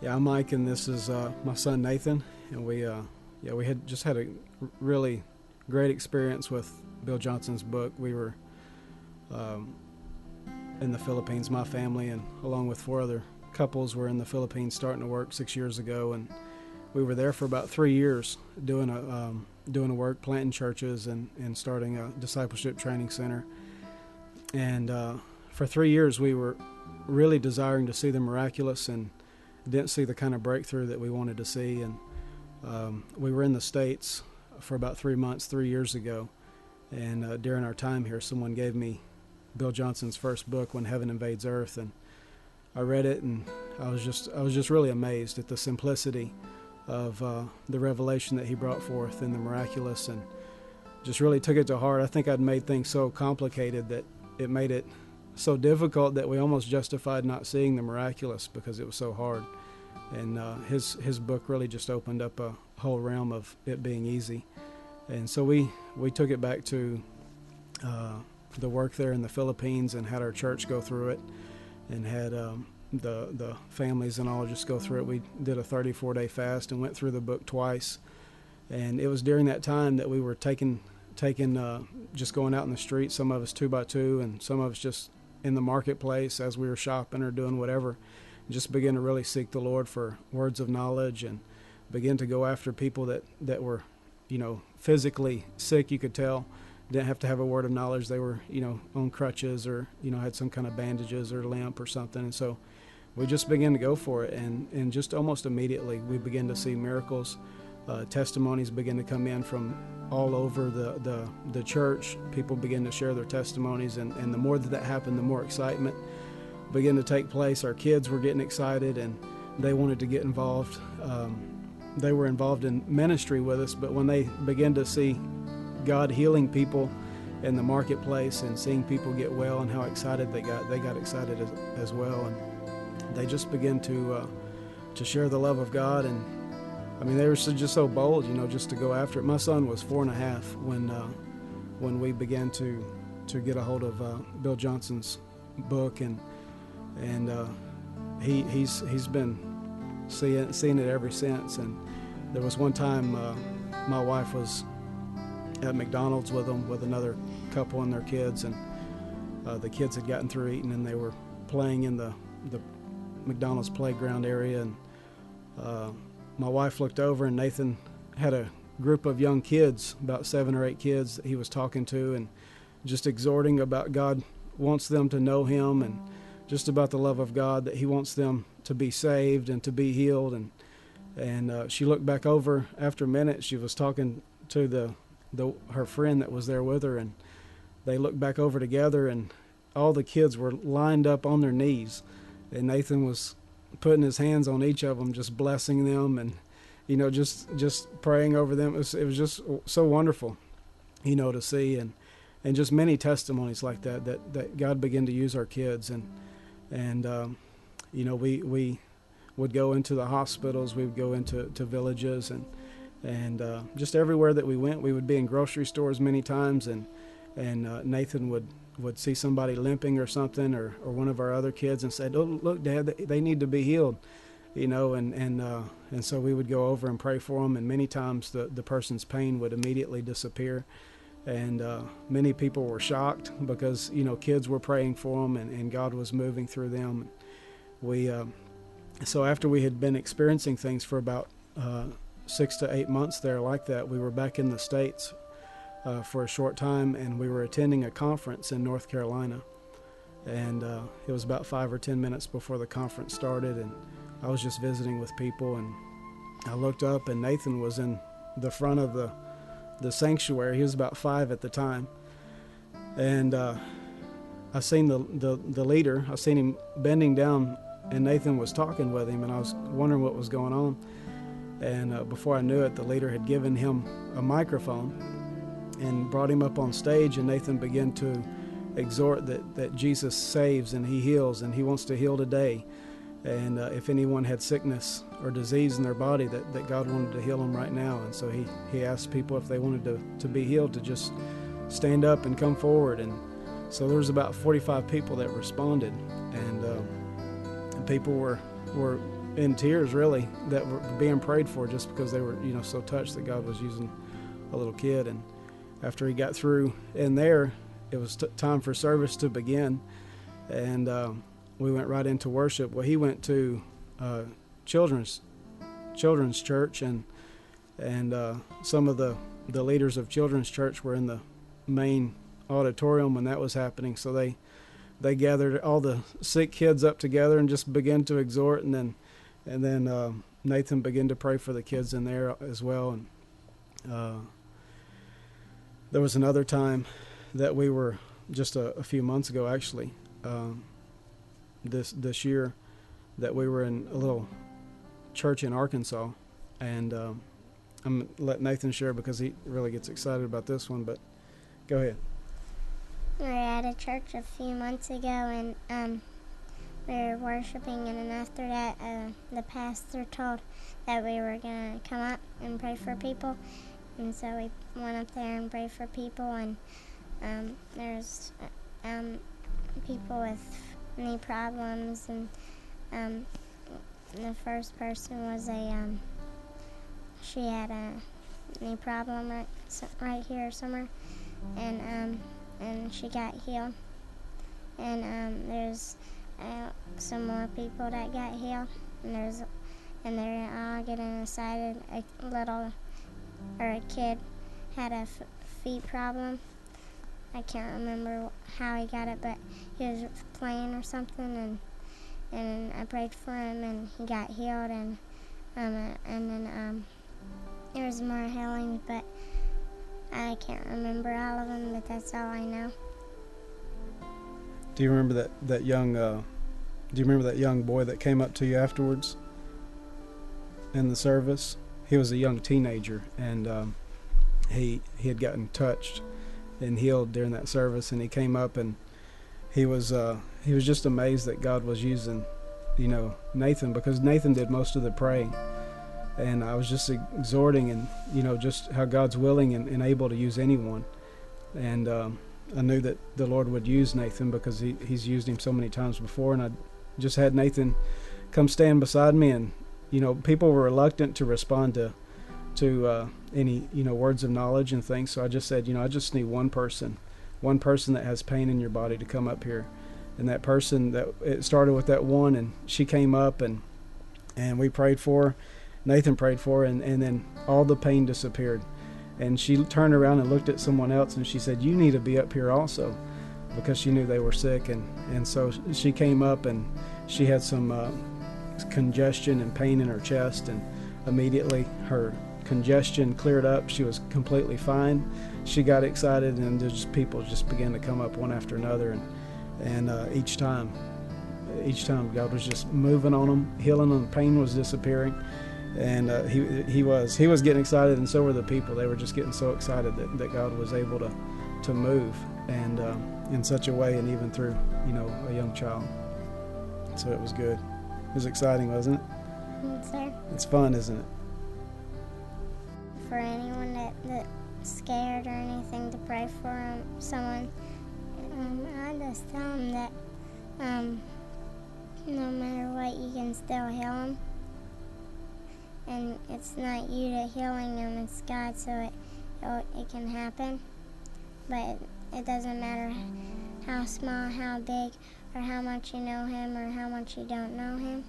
Yeah, I'm Mike, and this is my son Nathan, and we had just had a really great experience with Bill Johnson's book. We were um, in the Philippines, my family, and along with 4 other couples, were in the Philippines starting to work 6 years ago, and we were there for about 3 years doing a work, planting churches, and starting a discipleship training center. And for 3 years, we were really desiring to see the miraculous and didn't see the kind of breakthrough that we wanted to see. And we were in the States for about 3 months 3 years ago, and during our time here, someone gave me Bill Johnson's first book, When Heaven Invades Earth, and I read it, and I was just really amazed at the simplicity of the revelation that he brought forth in the miraculous, and just really took it to heart. I think I'd made things so complicated that it made it so difficult that we almost justified not seeing the miraculous because it was so hard. And his book really just opened up a whole realm of it being easy. And so we took it back to the work there in the Philippines and had our church go through it, and had the families and all just go through it. We did a 34-day fast and went through the book twice. And it was during that time that we were taking just going out in the street, some of us 2 by 2 and some of us just in the marketplace as we were shopping or doing whatever, and just begin to really seek the Lord for words of knowledge, and begin to go after people that were, physically sick. You could tell didn't have to have a word of knowledge. They were, on crutches, or, had some kind of bandages or limp or something. And so we just began to go for it, and just almost immediately we began to see miracles. Testimonies begin to come in from all over the church. People begin to share their testimonies, and the more that happened, the more excitement began to take place. Our kids were getting excited, and they wanted to get involved. They were involved in ministry with us, but when they began to see God healing people in the marketplace and seeing people get well and how excited they got excited as well, and they just began to share the love of God. And they were just so bold, just to go after it. My son was 4.5 when we began to get a hold of Bill Johnson's book, and he's been seeing it ever since. And there was one time my wife was at McDonald's with them with another couple and their kids, and the kids had gotten through eating, and they were playing in the McDonald's playground area, and my wife looked over, and Nathan had a group of young kids, about 7 or 8 kids that he was talking to, and just exhorting about God wants them to know him, and just about the love of God, that he wants them to be saved and to be healed. And she looked back over after a minute. She was talking to her friend that was there with her, and they looked back over together, and all the kids were lined up on their knees, and Nathan was putting his hands on each of them, just blessing them, and just praying over them. It was just so wonderful, to see, and just many testimonies like that God began to use our kids, and we would go into the hospitals, we would go into villages, and just everywhere that we went. We would be in grocery stores many times, and Nathan would see somebody limping or something, or one of our other kids, and said, "Oh, look, Dad, they need to be healed," and so we would go over and pray for them, and many times the person's pain would immediately disappear, and many people were shocked because kids were praying for them, and God was moving through them. So after we had been experiencing things for about 6 to 8 months there like that, we were back in the States for a short time, and we were attending a conference in North Carolina, and it was about 5 or 10 minutes before the conference started, and I was just visiting with people, and I looked up, and Nathan was in the front of the sanctuary. He was about 5 at the time, and I seen the leader. I seen him bending down, and Nathan was talking with him, and I was wondering what was going on. And before I knew it, the leader had given him a microphone and brought him up on stage, and Nathan began to exhort that Jesus saves and he heals, and he wants to heal today. And if anyone had sickness or disease in their body, that God wanted to heal them right now. And so he asked people if they wanted to be healed to just stand up and come forward. And so there was about 45 people that responded, and people were in tears, really, that were being prayed for, just because they were, so touched that God was using a little kid. And after he got through in there, it was time for service to begin, and we went right into worship. Well, he went to children's church, and some of the leaders of children's church were in the main auditorium when that was happening. So they gathered all the sick kids up together and just began to exhort, and then Nathan began to pray for the kids in there as well. And there was another time that we were just a few months ago, actually, this year, that we were in a little church in Arkansas, and I'm gonna let Nathan share because he really gets excited about this one. But go ahead. We were at a church a few months ago, and we were worshiping, and then after that, the pastor told that we were going to come up and pray for people, and so we went up there and prayed for people, and there's people with knee problems, and the first person was she had a knee problem right here somewhere, and she got healed, and there's some more people that got healed, and they're all getting excited. A kid had a feet problem. I can't remember how he got it, but he was playing or something, and I prayed for him, and he got healed, and then there was more healings, but I can't remember all of them, but that's all I know. Do you remember that young boy that came up to you afterwards in the service? He was a young teenager, and he had gotten touched and healed during that service, and he came up, and he was just amazed that God was using Nathan, because Nathan did most of the praying, and I was just exhorting, and just how God's willing and able to use anyone. And I knew that the Lord would use Nathan because he's used him so many times before, and I just had Nathan come stand beside me, and people were reluctant to respond to any words of knowledge and things. So I just said, I just need one person that has pain in your body to come up here. And that person, that it started with that one, and she came up, and we prayed for her. Nathan prayed for her, and then all the pain disappeared. And she turned around and looked at someone else, and she said, "You need to be up here also," because she knew they were sick. And so she came up, and she had some congestion and pain in her chest, and immediately her congestion cleared up. She was completely fine. She got excited, and people just began to come up one after another, and each time God was just moving on them, healing them. Pain was disappearing, and he was getting excited, and so were the people. They were just getting so excited that God was able to move, and in such a way, and even through a young child. So it was good. It was exciting, wasn't it? Yes, sir. It's fun, isn't it? For anyone that's scared or anything, to pray for someone, I just tell them that no matter what, you can still heal them. And it's not you that healing them, it's God, so it can happen. But it doesn't matter how small, how big, or how much you know him or how much you don't know him.